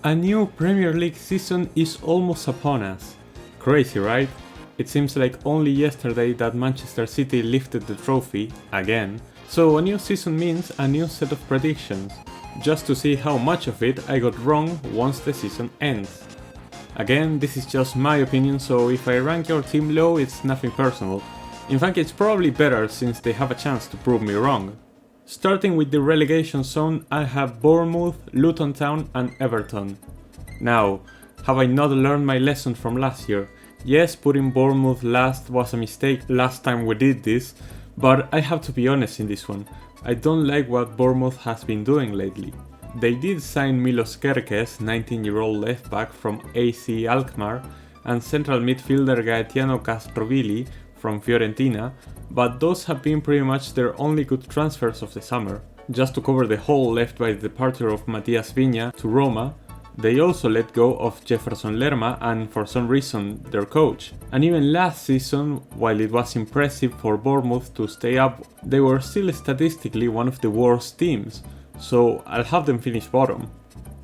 A new Premier League season is almost upon us. Crazy, right? It seems like only yesterday that Manchester City lifted the trophy, again, so a new season means a new set of predictions, just to see how much of it I got wrong once the season ends. Again, this is just my opinion, so if I rank your team low, it's nothing personal. In fact, it's probably better since they have a chance to prove me wrong. Starting with the relegation zone, I have Bournemouth, Luton Town and Everton. Now, have I not learned my lesson from last year? Yes, putting Bournemouth last was a mistake last time we did this, but I have to be honest in this one. I don't like what Bournemouth has been doing lately. They did sign Milos Kerkez, 19-year-old left-back from AC Alkmaar, and central midfielder Gaetano Castrovilli from Fiorentina, but those have been pretty much their only good transfers of the summer. Just to cover the hole left by the departure of Matias Viña to Roma, they also let go of Jefferson Lerma and for some reason their coach. And even last season, while it was impressive for Bournemouth to stay up, they were still statistically one of the worst teams, so I'll have them finish bottom.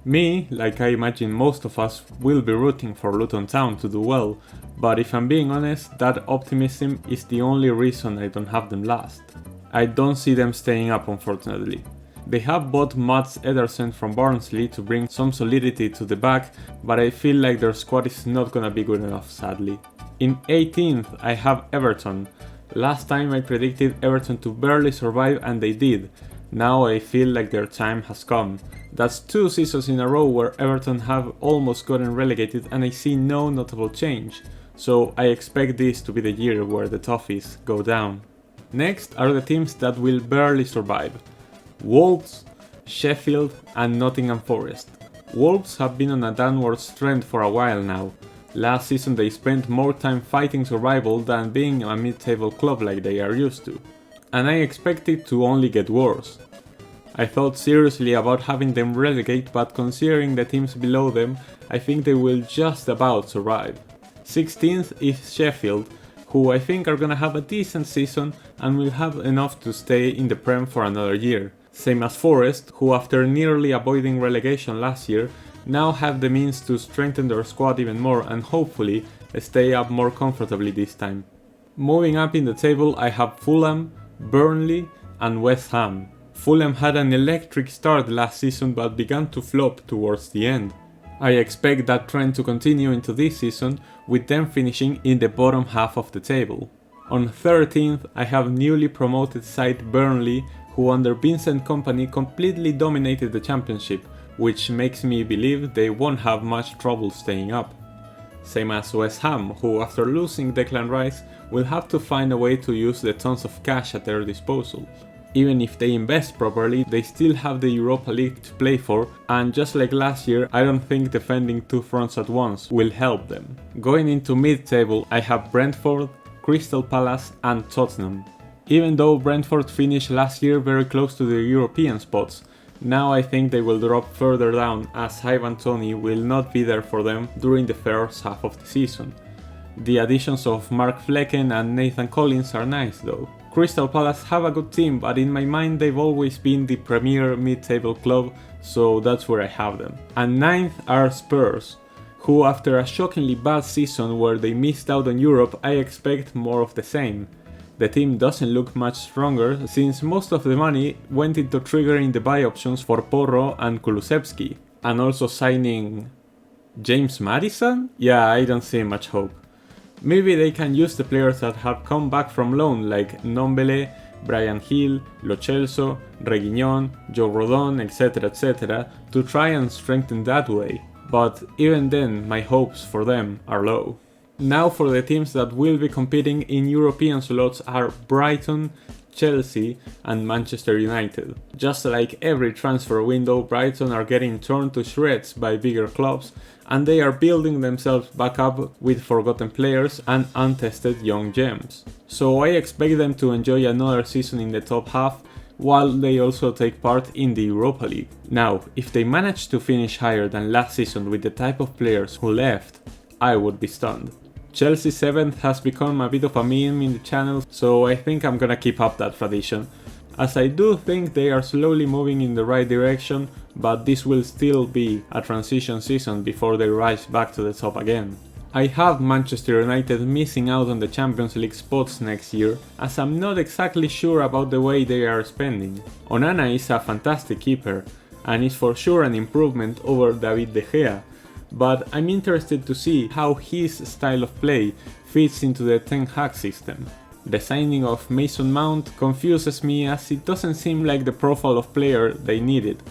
Me, like I imagine most of us, will be rooting for Luton Town to do well, but if I'm being honest, that optimism is the only reason I don't have them last. I don't see them staying up, unfortunately. They have bought Mads Ederson from Barnsley to bring some solidity to the back, but I feel like their squad is not gonna be good enough, sadly. In 18th, I have Everton. Last time I predicted Everton to barely survive and they did. Now I feel like their time has come. That's 2 seasons in a row where Everton have almost gotten relegated and I see no notable change. So I expect this to be the year where the Toffees go down. Next are the teams that will barely survive. Wolves, Sheffield and Nottingham Forest. Wolves have been on a downward trend for a while now. Last season they spent more time fighting survival than being a mid-table club like they are used to. And I expect it to only get worse. I thought seriously about having them relegate, but considering the teams below them, I think they will just about survive. 16th is Sheffield, who I think are gonna have a decent season and will have enough to stay in the Prem for another year. Same as Forest, who after nearly avoiding relegation last year, now have the means to strengthen their squad even more and hopefully stay up more comfortably this time. Moving up in the table I have Fulham, Burnley and West Ham. Fulham had an electric start last season but began to flop towards the end. I expect that trend to continue into this season, with them finishing in the bottom half of the table. On 13th I have newly promoted side Burnley, who under Vincent Kompany completely dominated the championship, which makes me believe they won't have much trouble staying up. Same as West Ham, who after losing Declan Rice will have to find a way to use the tons of cash at their disposal. Even if they invest properly, they still have the Europa League to play for, and just like last year, I don't think defending 2 fronts at once will help them. Going into mid-table, I have Brentford, Crystal Palace and Tottenham. Even though Brentford finished last year very close to the European spots, now I think they will drop further down as Ivan Toney will not be there for them during the first half of the season. The additions of Mark Flecken and Nathan Collins are nice though. Crystal Palace have a good team, but in my mind they've always been the premier mid-table club, so that's where I have them. And 9th are Spurs, who after a shockingly bad season where they missed out on Europe, I expect more of the same. The team doesn't look much stronger since most of the money went into triggering the buy options for Porro and Kulusevski, and also signing James Maddison? Yeah, I don't see much hope. Maybe they can use the players that have come back from loan like Nombele, Brian Hill, Lo Celso, Reguilón, Joe Rodon, etc. to try and strengthen that way, but even then my hopes for them are low. Now for the teams that will be competing in European slots are Brighton, Chelsea and Manchester United. Just like every transfer window, Brighton are getting torn to shreds by bigger clubs and they are building themselves back up with forgotten players and untested young gems. So I expect them to enjoy another season in the top half while they also take part in the Europa League. Now, if they manage to finish higher than last season with the type of players who left, I would be stunned. Chelsea 7th has become a bit of a meme in the channel, so I think I'm gonna keep up that tradition. as I do think they are slowly moving in the right direction, but this will still be a transition season before they rise back to the top again. I have Manchester United missing out on the Champions League spots next year, as I'm not exactly sure about the way they are spending. Onana is a fantastic keeper, and is for sure an improvement over David De Gea, but I'm interested to see how his style of play fits into the Ten Hag system. The signing of Mason Mount confuses me, as it doesn't seem like the profile of player they needed.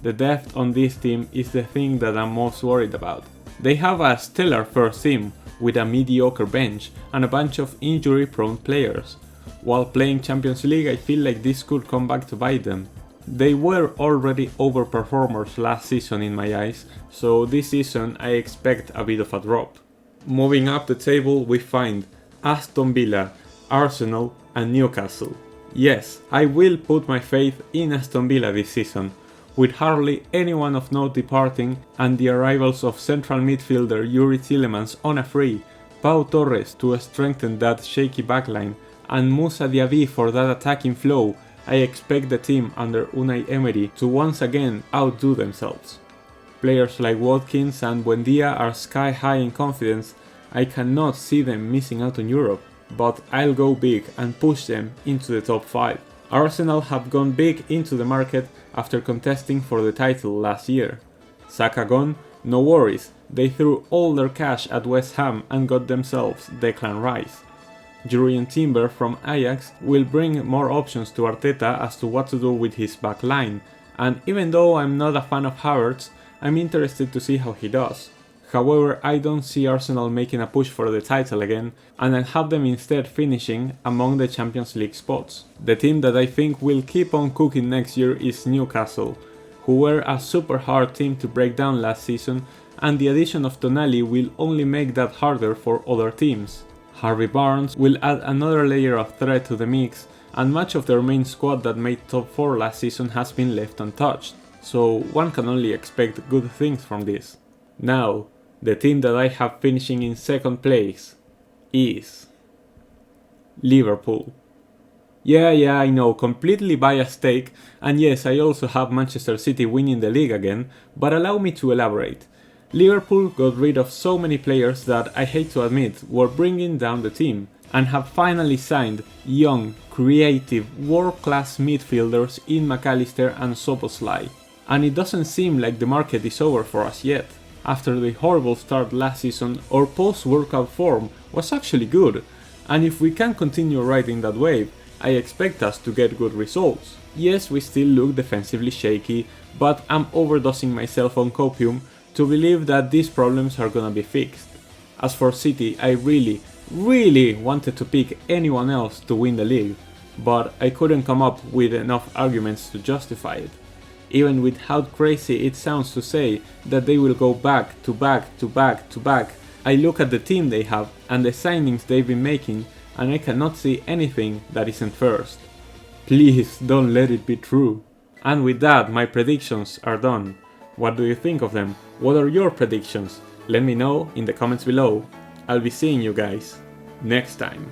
The depth on this team is the thing that I'm most worried about. They have a stellar first team, with a mediocre bench and a bunch of injury-prone players. While playing Champions League, I feel like this could come back to bite them. They were already overperformers last season in my eyes, so this season I expect a bit of a drop. Moving up the table, we find Aston Villa, Arsenal and Newcastle. Yes, I will put my faith in Aston Villa this season, with hardly anyone of note departing and the arrivals of central midfielder Yuri Tielemans on a free, Pau Torres to strengthen that shaky backline, and Moussa Diaby for that attacking flow. I expect the team under Unai Emery to once again outdo themselves. Players like Watkins and Buendia are sky high in confidence. I cannot see them missing out on Europe, but I'll go big and push them into the top 5. Arsenal have gone big into the market after contesting for the title last year. Saka gone? No worries, they threw all their cash at West Ham and got themselves Declan Rice. Jurrien Timber from Ajax will bring more options to Arteta as to what to do with his back line, and even though I'm not a fan of Havertz, I'm interested to see how he does. However, I don't see Arsenal making a push for the title again, and I'll have them instead finishing among the Champions League spots. The team that I think will keep on cooking next year is Newcastle, who were a super hard team to break down last season, and the addition of Tonali will only make that harder for other teams. Harvey Barnes will add another layer of threat to the mix, and much of their main squad that made top 4 last season has been left untouched, so one can only expect good things from this. Now, the team that I have finishing in second place is Liverpool. Yeah, I know, completely biased take, and yes, I also have Manchester City winning the league again, but allow me to elaborate. Liverpool got rid of so many players that I hate to admit were bringing down the team, and have finally signed young, creative, world-class midfielders in McAllister and Szoboszlai. And it doesn't seem like the market is over for us yet. After the horrible start last season, our post-workout form was actually good, and if we can continue riding that wave, I expect us to get good results. Yes, we still look defensively shaky, but I'm overdosing myself on copium to believe that these problems are gonna be fixed. As for City, I really wanted to pick anyone else to win the league, but I couldn't come up with enough arguments to justify it. Even with how crazy it sounds to say that they will go back to back, I look at the team they have and the signings they've been making, and I cannot see anything that isn't first. Please don't let it be true. And with that, my predictions are done. What do you think of them? What are your predictions? Let me know in the comments below. I'll be seeing you guys next time.